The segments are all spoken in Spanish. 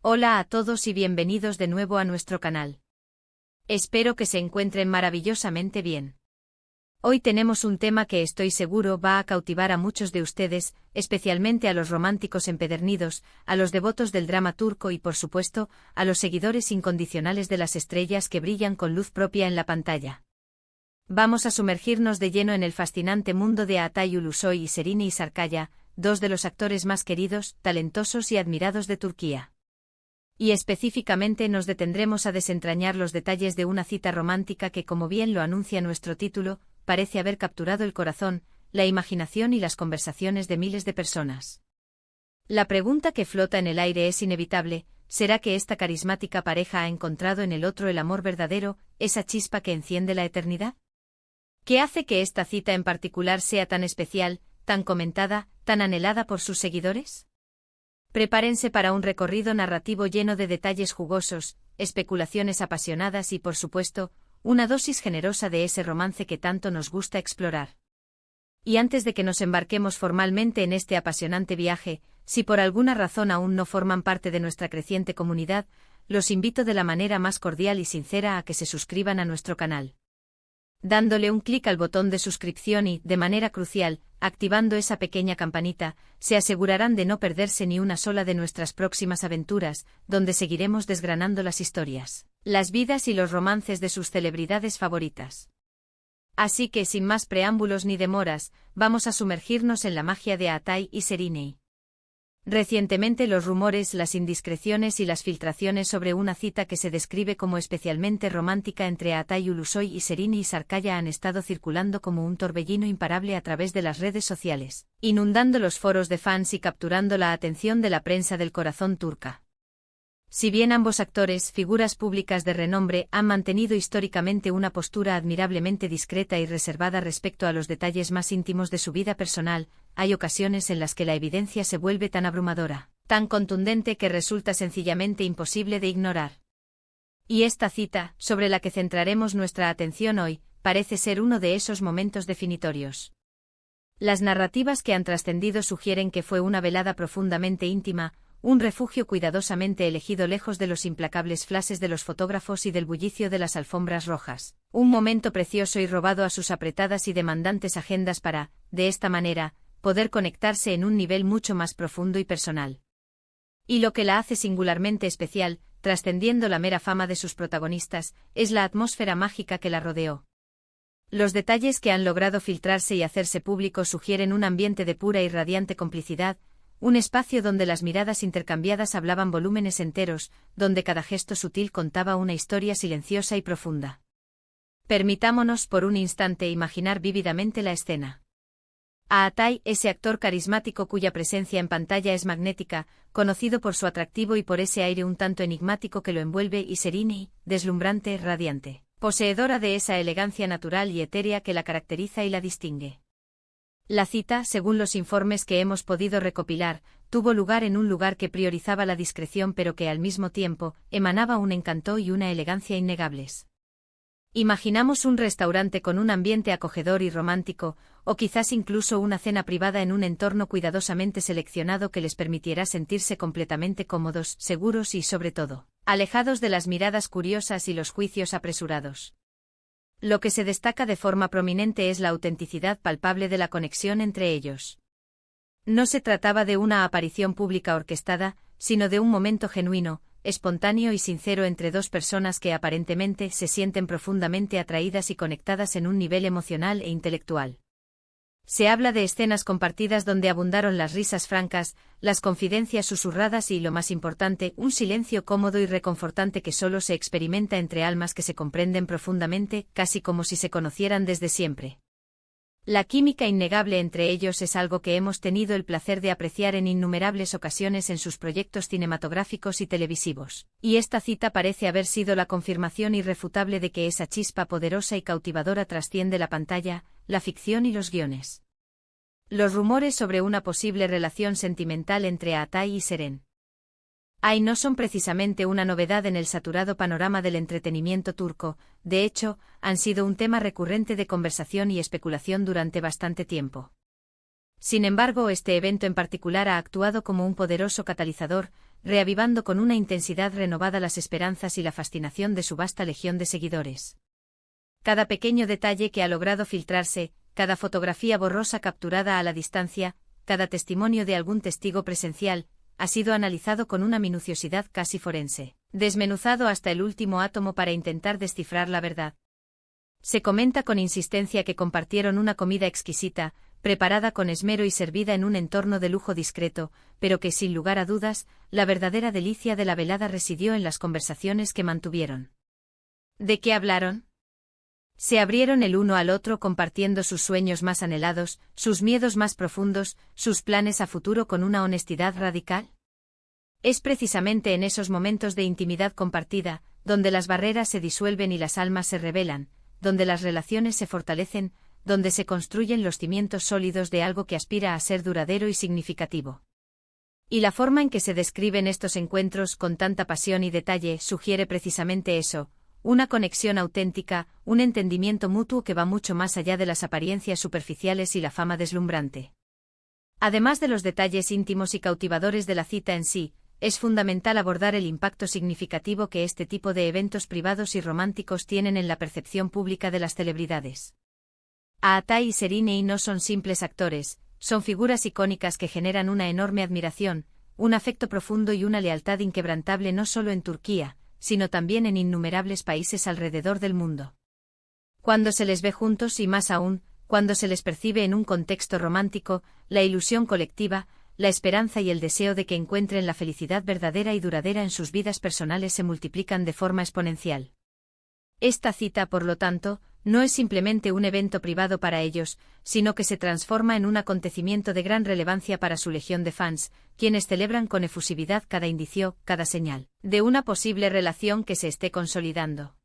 Hola a todos y bienvenidos de nuevo a nuestro canal. Espero que se encuentren maravillosamente bien. Hoy tenemos un tema que estoy seguro va a cautivar a muchos de ustedes, especialmente a los románticos empedernidos, a los devotos del drama turco y por supuesto, a los seguidores incondicionales de las estrellas que brillan con luz propia en la pantalla. Vamos a sumergirnos de lleno en el fascinante mundo de Altay Ulusoy y Serine Sarıkaya, dos de los actores más queridos, talentosos y admirados de Turquía. Y específicamente nos detendremos a desentrañar los detalles de una cita romántica que, como bien lo anuncia nuestro título, parece haber capturado el corazón, la imaginación y las conversaciones de miles de personas. La pregunta que flota en el aire es inevitable: ¿será que esta carismática pareja ha encontrado en el otro el amor verdadero, esa chispa que enciende la eternidad? ¿Qué hace que esta cita en particular sea tan especial, tan comentada, tan anhelada por sus seguidores? Prepárense para un recorrido narrativo lleno de detalles jugosos, especulaciones apasionadas y, por supuesto, una dosis generosa de ese romance que tanto nos gusta explorar. Y antes de que nos embarquemos formalmente en este apasionante viaje, si por alguna razón aún no forman parte de nuestra creciente comunidad, los invito de la manera más cordial y sincera a que se suscriban a nuestro canal. Dándole un clic al botón de suscripción y, de manera crucial, activando esa pequeña campanita, se asegurarán de no perderse ni una sola de nuestras próximas aventuras, donde seguiremos desgranando las historias, las vidas y los romances de sus celebridades favoritas. Así que, sin más preámbulos ni demoras, vamos a sumergirnos en la magia de Altay y Serine. Recientemente los rumores, las indiscreciones y las filtraciones sobre una cita que se describe como especialmente romántica entre Altay Ulusoy y Serine Sarıkaya han estado circulando como un torbellino imparable a través de las redes sociales, inundando los foros de fans y capturando la atención de la prensa del corazón turca. Si bien ambos actores, figuras públicas de renombre, han mantenido históricamente una postura admirablemente discreta y reservada respecto a los detalles más íntimos de su vida personal, hay ocasiones en las que la evidencia se vuelve tan abrumadora, tan contundente que resulta sencillamente imposible de ignorar. Y esta cita, sobre la que centraremos nuestra atención hoy, parece ser uno de esos momentos definitorios. Las narrativas que han trascendido sugieren que fue una velada profundamente íntima, un refugio cuidadosamente elegido lejos de los implacables flashes de los fotógrafos y del bullicio de las alfombras rojas, un momento precioso y robado a sus apretadas y demandantes agendas para, de esta manera, poder conectarse en un nivel mucho más profundo y personal. Y lo que la hace singularmente especial, trascendiendo la mera fama de sus protagonistas, es la atmósfera mágica que la rodeó. Los detalles que han logrado filtrarse y hacerse públicos sugieren un ambiente de pura y radiante complicidad, un espacio donde las miradas intercambiadas hablaban volúmenes enteros, donde cada gesto sutil contaba una historia silenciosa y profunda. Permitámonos por un instante imaginar vívidamente la escena. A Altay, ese actor carismático cuya presencia en pantalla es magnética, conocido por su atractivo y por ese aire un tanto enigmático que lo envuelve, y Serine, deslumbrante, radiante, poseedora de esa elegancia natural y etérea que la caracteriza y la distingue. La cita, según los informes que hemos podido recopilar, tuvo lugar en un lugar que priorizaba la discreción pero que al mismo tiempo emanaba un encanto y una elegancia innegables. Imaginamos un restaurante con un ambiente acogedor y romántico, o quizás incluso una cena privada en un entorno cuidadosamente seleccionado que les permitiera sentirse completamente cómodos, seguros y, sobre todo, alejados de las miradas curiosas y los juicios apresurados. Lo que se destaca de forma prominente es la autenticidad palpable de la conexión entre ellos. No se trataba de una aparición pública orquestada, sino de un momento genuino, espontáneo y sincero entre dos personas que aparentemente se sienten profundamente atraídas y conectadas en un nivel emocional e intelectual. Se habla de escenas compartidas donde abundaron las risas francas, las confidencias susurradas y, lo más importante, un silencio cómodo y reconfortante que solo se experimenta entre almas que se comprenden profundamente, casi como si se conocieran desde siempre. La química innegable entre ellos es algo que hemos tenido el placer de apreciar en innumerables ocasiones en sus proyectos cinematográficos y televisivos, y esta cita parece haber sido la confirmación irrefutable de que esa chispa poderosa y cautivadora trasciende la pantalla, la ficción y los guiones. Los rumores sobre una posible relación sentimental entre Altay y Serine no son precisamente una novedad en el saturado panorama del entretenimiento turco, de hecho, han sido un tema recurrente de conversación y especulación durante bastante tiempo. Sin embargo, este evento en particular ha actuado como un poderoso catalizador, reavivando con una intensidad renovada las esperanzas y la fascinación de su vasta legión de seguidores. Cada pequeño detalle que ha logrado filtrarse, cada fotografía borrosa capturada a la distancia, cada testimonio de algún testigo presencial, ha sido analizado con una minuciosidad casi forense, desmenuzado hasta el último átomo para intentar descifrar la verdad. Se comenta con insistencia que compartieron una comida exquisita, preparada con esmero y servida en un entorno de lujo discreto, pero que sin lugar a dudas, la verdadera delicia de la velada residió en las conversaciones que mantuvieron. ¿De qué hablaron? Se abrieron el uno al otro compartiendo sus sueños más anhelados, sus miedos más profundos, sus planes a futuro con una honestidad radical. Es precisamente en esos momentos de intimidad compartida, donde las barreras se disuelven y las almas se revelan, donde las relaciones se fortalecen, donde se construyen los cimientos sólidos de algo que aspira a ser duradero y significativo. Y la forma en que se describen estos encuentros con tanta pasión y detalle sugiere precisamente eso, una conexión auténtica, un entendimiento mutuo que va mucho más allá de las apariencias superficiales y la fama deslumbrante. Además de los detalles íntimos y cautivadores de la cita en sí, es fundamental abordar el impacto significativo que este tipo de eventos privados y románticos tienen en la percepción pública de las celebridades. Aata y Serena no son simples actores, son figuras icónicas que generan una enorme admiración, un afecto profundo y una lealtad inquebrantable no solo en Turquía, sino también en innumerables países alrededor del mundo. Cuando se les ve juntos y más aún, cuando se les percibe en un contexto romántico, la ilusión colectiva, la esperanza y el deseo de que encuentren la felicidad verdadera y duradera en sus vidas personales se multiplican de forma exponencial. Esta cita, por lo tanto, no es simplemente un evento privado para ellos, sino que se transforma en un acontecimiento de gran relevancia para su legión de fans, quienes celebran con efusividad cada indicio, cada señal, de una posible relación que se esté consolidando.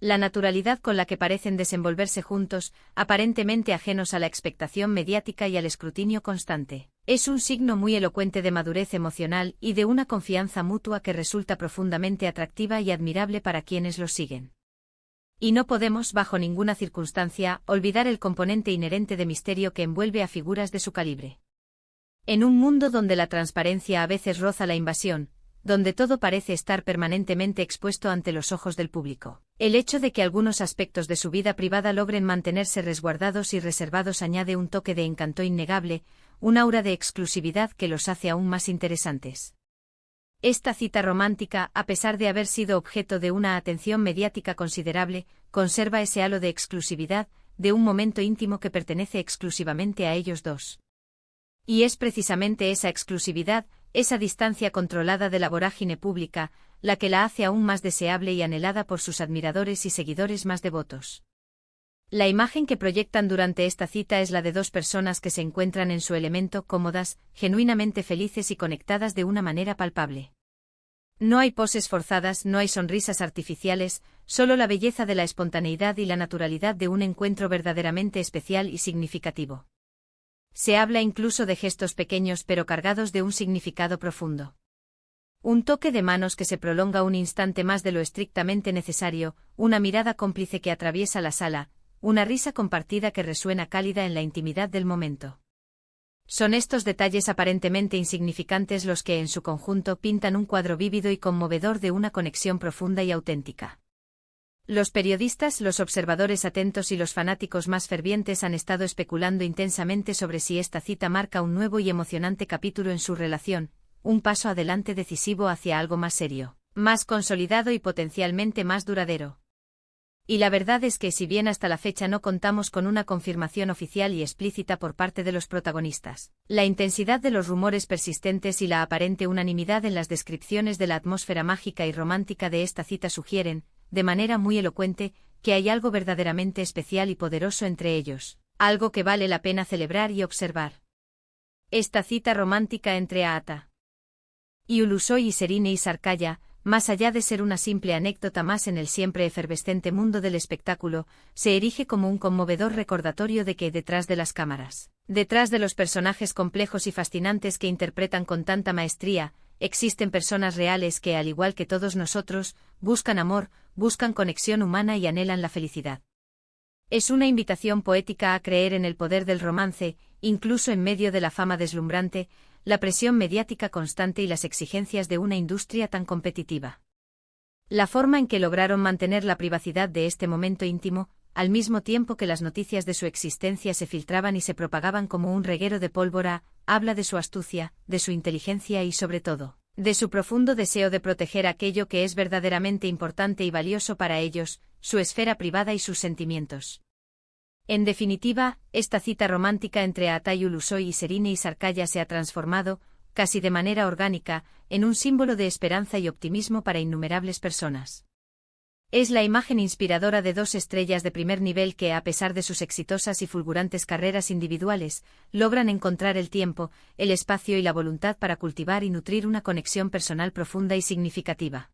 La naturalidad con la que parecen desenvolverse juntos, aparentemente ajenos a la expectación mediática y al escrutinio constante, es un signo muy elocuente de madurez emocional y de una confianza mutua que resulta profundamente atractiva y admirable para quienes los siguen. Y no podemos, bajo ninguna circunstancia, olvidar el componente inherente de misterio que envuelve a figuras de su calibre. En un mundo donde la transparencia a veces roza la invasión, donde todo parece estar permanentemente expuesto ante los ojos del público, el hecho de que algunos aspectos de su vida privada logren mantenerse resguardados y reservados añade un toque de encanto innegable, un aura de exclusividad que los hace aún más interesantes. Esta cita romántica, a pesar de haber sido objeto de una atención mediática considerable, conserva ese halo de exclusividad, de un momento íntimo que pertenece exclusivamente a ellos dos. Y es precisamente esa exclusividad, esa distancia controlada de la vorágine pública, la que la hace aún más deseable y anhelada por sus admiradores y seguidores más devotos. La imagen que proyectan durante esta cita es la de dos personas que se encuentran en su elemento, cómodas, genuinamente felices y conectadas de una manera palpable. No hay poses forzadas, no hay sonrisas artificiales, solo la belleza de la espontaneidad y la naturalidad de un encuentro verdaderamente especial y significativo. Se habla incluso de gestos pequeños pero cargados de un significado profundo. Un toque de manos que se prolonga un instante más de lo estrictamente necesario, una mirada cómplice que atraviesa la sala, una risa compartida que resuena cálida en la intimidad del momento. Son estos detalles aparentemente insignificantes los que en su conjunto pintan un cuadro vívido y conmovedor de una conexión profunda y auténtica. Los periodistas, los observadores atentos y los fanáticos más fervientes han estado especulando intensamente sobre si esta cita marca un nuevo y emocionante capítulo en su relación, un paso adelante decisivo hacia algo más serio, más consolidado y potencialmente más duradero. Y la verdad es que si bien hasta la fecha no contamos con una confirmación oficial y explícita por parte de los protagonistas, la intensidad de los rumores persistentes y la aparente unanimidad en las descripciones de la atmósfera mágica y romántica de esta cita sugieren, de manera muy elocuente, que hay algo verdaderamente especial y poderoso entre ellos, algo que vale la pena celebrar y observar. Esta cita romántica entre Aata y Ulusoy y Serena y Sarkaya, más allá de ser una simple anécdota más en el siempre efervescente mundo del espectáculo, se erige como un conmovedor recordatorio de que detrás de las cámaras, detrás de los personajes complejos y fascinantes que interpretan con tanta maestría, existen personas reales que, al igual que todos nosotros, buscan amor, buscan conexión humana y anhelan la felicidad. Es una invitación poética a creer en el poder del romance, incluso en medio de la fama deslumbrante, la presión mediática constante y las exigencias de una industria tan competitiva. La forma en que lograron mantener la privacidad de este momento íntimo, al mismo tiempo que las noticias de su existencia se filtraban y se propagaban como un reguero de pólvora, habla de su astucia, de su inteligencia y sobre todo, de su profundo deseo de proteger aquello que es verdaderamente importante y valioso para ellos, su esfera privada y sus sentimientos. En definitiva, esta cita romántica entre Aatay Ulusoy y Serine Sarkaya se ha transformado, casi de manera orgánica, en un símbolo de esperanza y optimismo para innumerables personas. Es la imagen inspiradora de dos estrellas de primer nivel que, a pesar de sus exitosas y fulgurantes carreras individuales, logran encontrar el tiempo, el espacio y la voluntad para cultivar y nutrir una conexión personal profunda y significativa.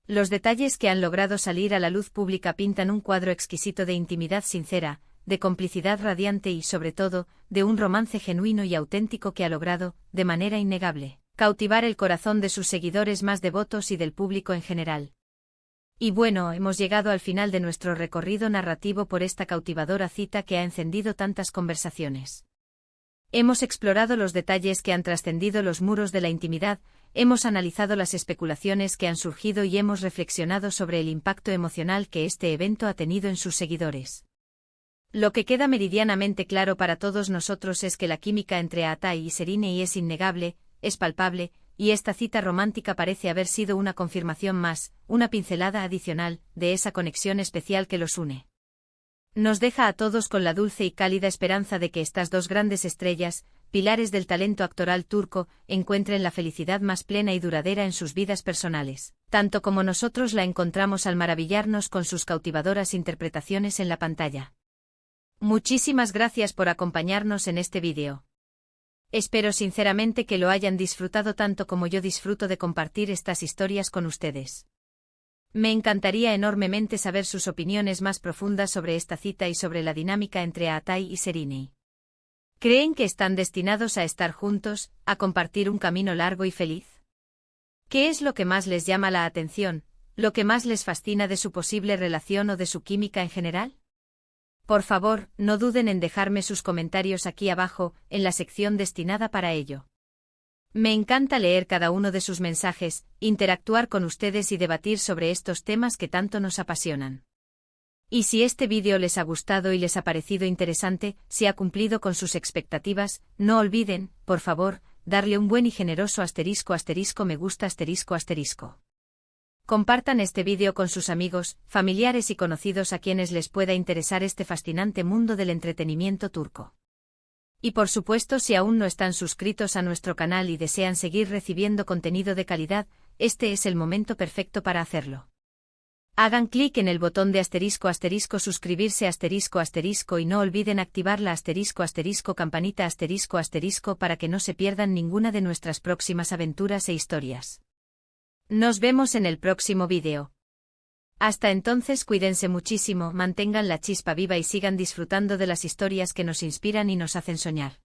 Los detalles que han logrado salir a la luz pública pintan un cuadro exquisito de intimidad sincera, de complicidad radiante y, sobre todo, de un romance genuino y auténtico que ha logrado, de manera innegable, cautivar el corazón de sus seguidores más devotos y del público en general. Y bueno, hemos llegado al final de nuestro recorrido narrativo por esta cautivadora cita que ha encendido tantas conversaciones. Hemos explorado los detalles que han trascendido los muros de la intimidad, hemos analizado las especulaciones que han surgido y hemos reflexionado sobre el impacto emocional que este evento ha tenido en sus seguidores. Lo que queda meridianamente claro para todos nosotros es que la química entre Aatay y Serine es innegable, es palpable, y esta cita romántica parece haber sido una confirmación más, una pincelada adicional, de esa conexión especial que los une. Nos deja a todos con la dulce y cálida esperanza de que estas dos grandes estrellas, pilares del talento actoral turco, encuentren la felicidad más plena y duradera en sus vidas personales, tanto como nosotros la encontramos al maravillarnos con sus cautivadoras interpretaciones en la pantalla. Muchísimas gracias por acompañarnos en este vídeo. Espero sinceramente que lo hayan disfrutado tanto como yo disfruto de compartir estas historias con ustedes. Me encantaría enormemente saber sus opiniones más profundas sobre esta cita y sobre la dinámica entre Aatay y Serine. ¿Creen que están destinados a estar juntos, a compartir un camino largo y feliz? ¿Qué es lo que más les llama la atención, lo que más les fascina de su posible relación o de su química en general? Por favor, no duden en dejarme sus comentarios aquí abajo, en la sección destinada para ello. Me encanta leer cada uno de sus mensajes, interactuar con ustedes y debatir sobre estos temas que tanto nos apasionan. Y si este vídeo les ha gustado y les ha parecido interesante, si ha cumplido con sus expectativas, no olviden, por favor, darle un buen y generoso ** me gusta **. Compartan este vídeo con sus amigos, familiares y conocidos a quienes les pueda interesar este fascinante mundo del entretenimiento turco. Y por supuesto, si aún no están suscritos a nuestro canal y desean seguir recibiendo contenido de calidad, este es el momento perfecto para hacerlo. Hagan clic en el botón de ** suscribirse ** y no olviden activar la ** campanita ** para que no se pierdan ninguna de nuestras próximas aventuras e historias. Nos vemos en el próximo vídeo. Hasta entonces cuídense muchísimo, mantengan la chispa viva y sigan disfrutando de las historias que nos inspiran y nos hacen soñar.